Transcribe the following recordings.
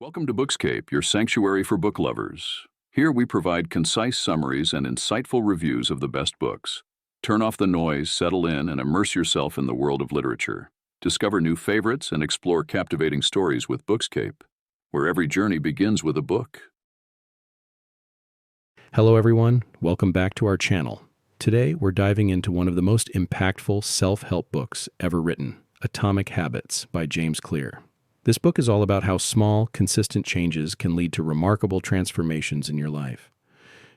Welcome to Bookscape, your sanctuary for book lovers. Here we provide concise summaries and insightful reviews of the best books. Turn off the noise, settle in, and immerse yourself in the world of literature. Discover new favorites and explore captivating stories with Bookscape, where every journey begins with a book. Hello everyone, welcome back to our channel. Today we're diving into one of the most impactful self-help books ever written, Atomic Habits by James Clear. This book is all about how small, consistent changes can lead to remarkable transformations in your life.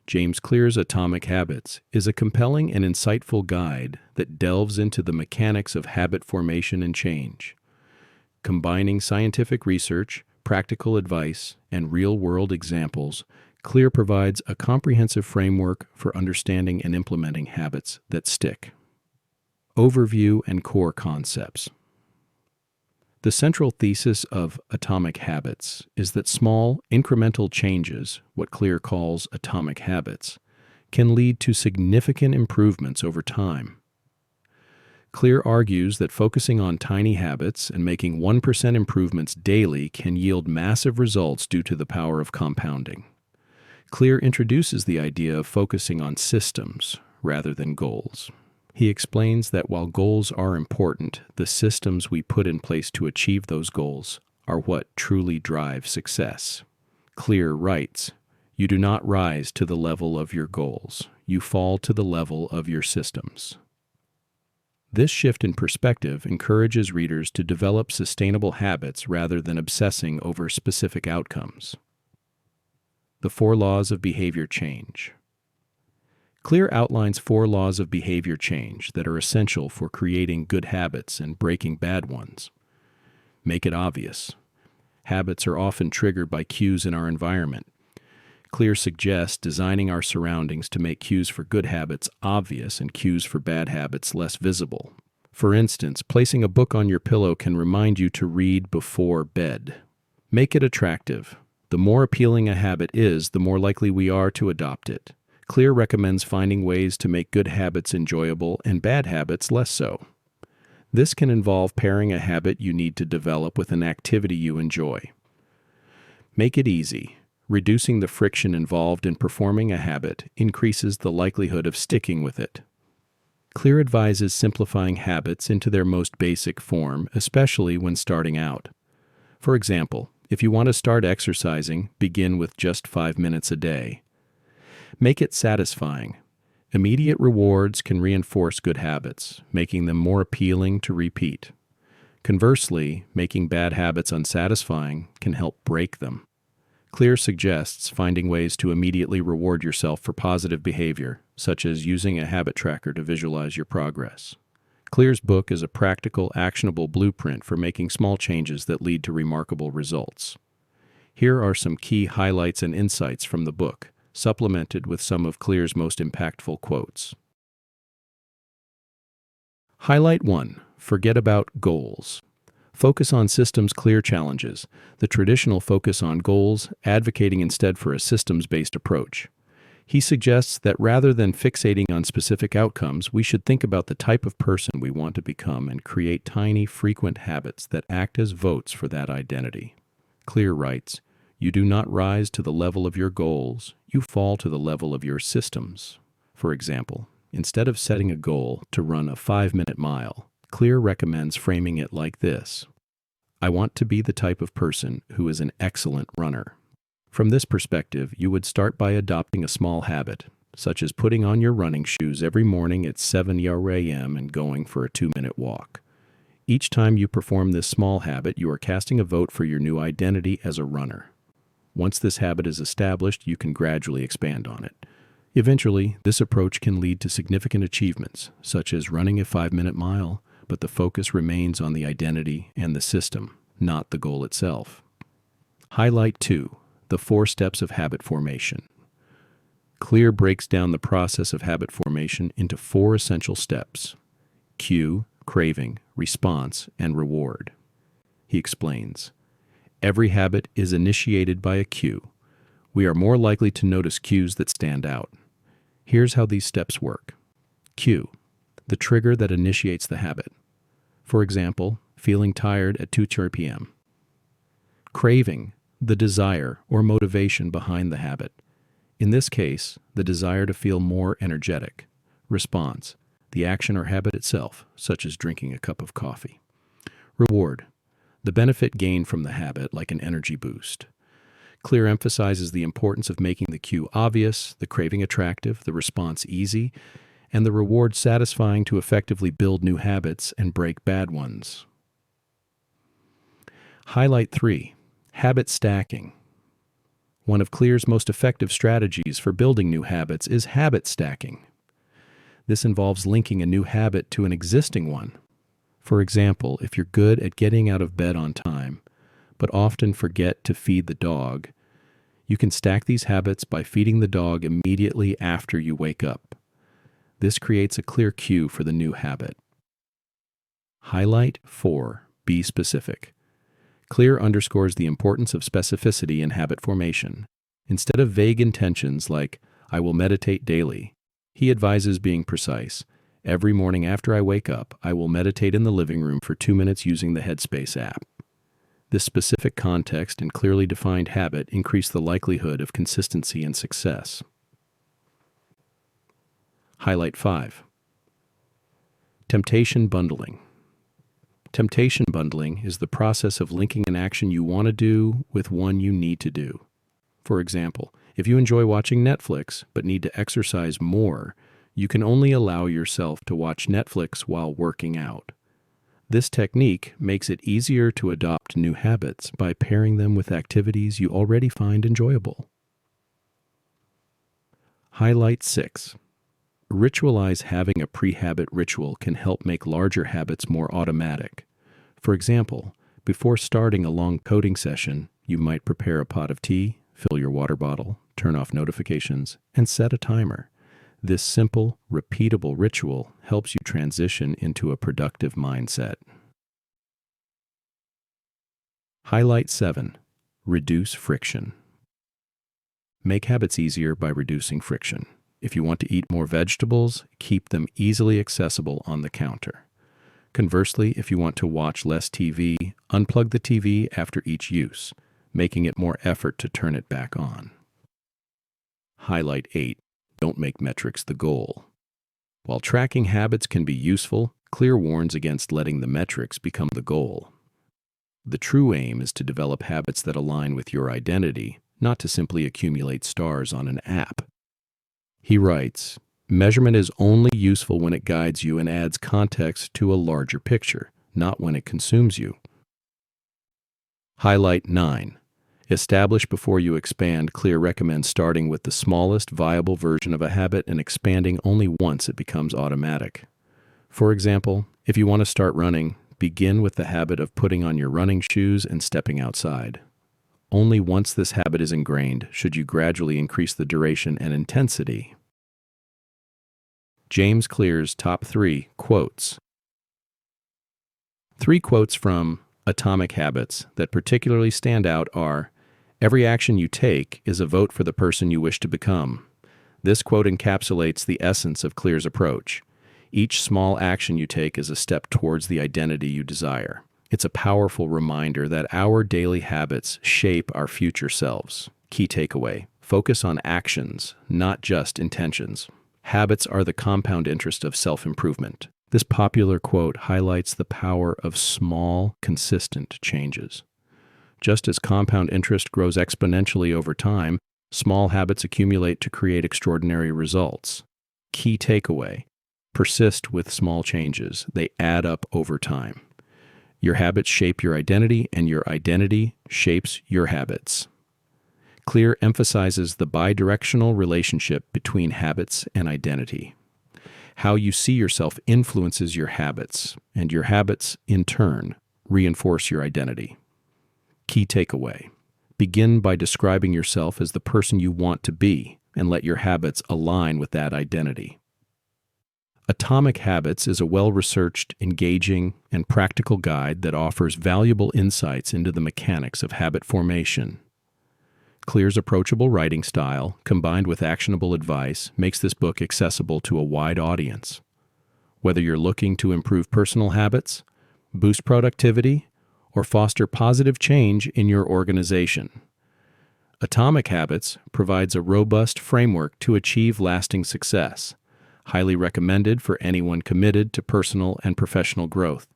James Clear's Atomic Habits is a compelling and insightful guide that delves into the mechanics of habit formation and change. Combining scientific research, practical advice, and real-world examples, Clear provides a comprehensive framework for understanding and implementing habits that stick. Overview and core concepts. The central thesis of Atomic Habits is that small, incremental changes, what Clear calls atomic habits, can lead to significant improvements over time. Clear argues that focusing on tiny habits and making 1% improvements daily can yield massive results due to the power of compounding. Clear introduces the idea of focusing on systems rather than goals. He explains that while goals are important, the systems we put in place to achieve those goals are what truly drive success. Clear writes, "You do not rise to the level of your goals. You fall to the level of your systems." This shift in perspective encourages readers to develop sustainable habits rather than obsessing over specific outcomes. The 4 laws of behavior change. Clear outlines 4 laws of behavior change that are essential for creating good habits and breaking bad ones. Make it obvious. Habits are often triggered by cues in our environment. Clear suggests designing our surroundings to make cues for good habits obvious and cues for bad habits less visible. For instance, placing a book on your pillow can remind you to read before bed. Make it attractive. The more appealing a habit is, the more likely we are to adopt it. Clear recommends finding ways to make good habits enjoyable and bad habits less so. This can involve pairing a habit you need to develop with an activity you enjoy. Make it easy. Reducing the friction involved in performing a habit increases the likelihood of sticking with it. Clear advises simplifying habits into their most basic form, especially when starting out. For example, if you want to start exercising, begin with just 5 minutes a day. Make it satisfying. Immediate rewards can reinforce good habits, making them more appealing to repeat. Conversely, making bad habits unsatisfying can help break them. Clear suggests finding ways to immediately reward yourself for positive behavior, such as using a habit tracker to visualize your progress. Clear's book is a practical, actionable blueprint for making small changes that lead to remarkable results. Here are some key highlights and insights from the book, supplemented with some of Clear's most impactful quotes. Highlight 1. Forget about goals. Focus on systems. Clear challenges the traditional focus on goals, advocating instead for a systems-based approach. He suggests that rather than fixating on specific outcomes, we should think about the type of person we want to become and create tiny, frequent habits that act as votes for that identity. Clear writes, "You do not rise to the level of your goals, you fall to the level of your systems." For example, instead of setting a goal to run a 5-minute mile, Clear recommends framing it like this: "I want to be the type of person who is an excellent runner." From this perspective, you would start by adopting a small habit, such as putting on your running shoes every morning at 7 a.m. and going for a 2-minute walk. Each time you perform this small habit, you are casting a vote for your new identity as a runner. Once this habit is established, you can gradually expand on it. Eventually, this approach can lead to significant achievements, such as running a 5-minute mile, but the focus remains on the identity and the system, not the goal itself. Highlight 2. The 4 steps of habit formation. Clear breaks down the process of habit formation into 4 essential steps: cue, craving, response, and reward. He explains, "Every habit is initiated by a cue. We are more likely to notice cues that stand out. Here's how these steps work. Cue, the trigger that initiates the habit. For example, feeling tired at 2 p.m. Craving, the desire or motivation behind the habit. In this case, the desire to feel more energetic. Response: the action or habit itself, such as drinking a cup of coffee. Reward: the benefit gained from the habit, like an energy boost. Clear emphasizes the importance of making the cue obvious, the craving attractive, the response easy, and the reward satisfying to effectively build new habits and break bad ones. Highlight 3. Habit stacking. One of Clear's most effective strategies for building new habits is habit stacking. This involves linking a new habit to an existing one. For example, if you're good at getting out of bed on time, but often forget to feed the dog, you can stack these habits by feeding the dog immediately after you wake up. This creates a clear cue for the new habit. Highlight 4. Be specific. Clear underscores the importance of specificity in habit formation. Instead of vague intentions like, "I will meditate daily," he advises being precise. "Every morning after I wake up, I will meditate in the living room for 2 minutes using the Headspace app." This specific context and clearly defined habit increase the likelihood of consistency and success. Highlight 5. Temptation bundling. Temptation bundling is the process of linking an action you want to do with one you need to do. For example, if you enjoy watching Netflix but need to exercise more, you can only allow yourself to watch Netflix while working out. This technique makes it easier to adopt new habits by pairing them with activities you already find enjoyable. Highlight 6. Ritualize. Having a pre-habit ritual can help make larger habits more automatic. For example, before starting a long coding session, you might prepare a pot of tea, fill your water bottle, turn off notifications, and set a timer. This simple, repeatable ritual helps you transition into a productive mindset. Highlight 7. Reduce friction. Make habits easier by reducing friction. If you want to eat more vegetables, keep them easily accessible on the counter. Conversely, if you want to watch less TV, unplug the TV after each use, making it more effort to turn it back on. Highlight 8. Don't make metrics the goal. While tracking habits can be useful, Clear warns against letting the metrics become the goal. The true aim is to develop habits that align with your identity, not to simply accumulate stars on an app. He writes, "Measurement is only useful when it guides you and adds context to a larger picture, not when it consumes you." Highlight 9. Establish before you expand. Clear recommends starting with the smallest viable version of a habit and expanding only once it becomes automatic. For example, if you want to start running, begin with the habit of putting on your running shoes and stepping outside. Only once this habit is ingrained should you gradually increase the duration and intensity. James Clear's top 3 quotes. 3 quotes from Atomic Habits that particularly stand out are, "Every action you take is a vote for the person you wish to become." This quote encapsulates the essence of Clear's approach. Each small action you take is a step towards the identity you desire. It's a powerful reminder that our daily habits shape our future selves. Key takeaway: focus on actions, not just intentions. Habits are the compound interest of self-improvement. This popular quote highlights the power of small, consistent changes. Just as compound interest grows exponentially over time, small habits accumulate to create extraordinary results. Key takeaway: persist with small changes. They add up over time. Your habits shape your identity, and your identity shapes your habits. Clear emphasizes the bidirectional relationship between habits and identity. How you see yourself influences your habits, and your habits, in turn, reinforce your identity. Key takeaway: begin by describing yourself as the person you want to be, and let your habits align with that identity. Atomic Habits is a well-researched, engaging, and practical guide that offers valuable insights into the mechanics of habit formation. Clear's approachable writing style, combined with actionable advice, makes this book accessible to a wide audience. Whether you're looking to improve personal habits, boost productivity, or foster positive change in your organization, Atomic Habits provides a robust framework to achieve lasting success. Highly recommended for anyone committed to personal and professional growth.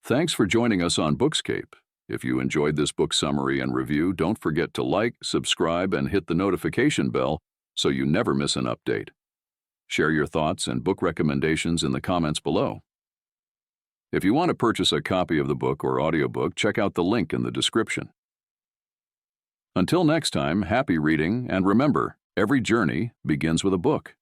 Thanks for joining us on Bookscape. If you enjoyed this book summary and review, don't forget to like, subscribe, and hit the notification bell so you never miss an update. Share your thoughts and book recommendations in the comments below. If you want to purchase a copy of the book or audiobook, check out the link in the description. Until next time, happy reading, and remember, every journey begins with a book.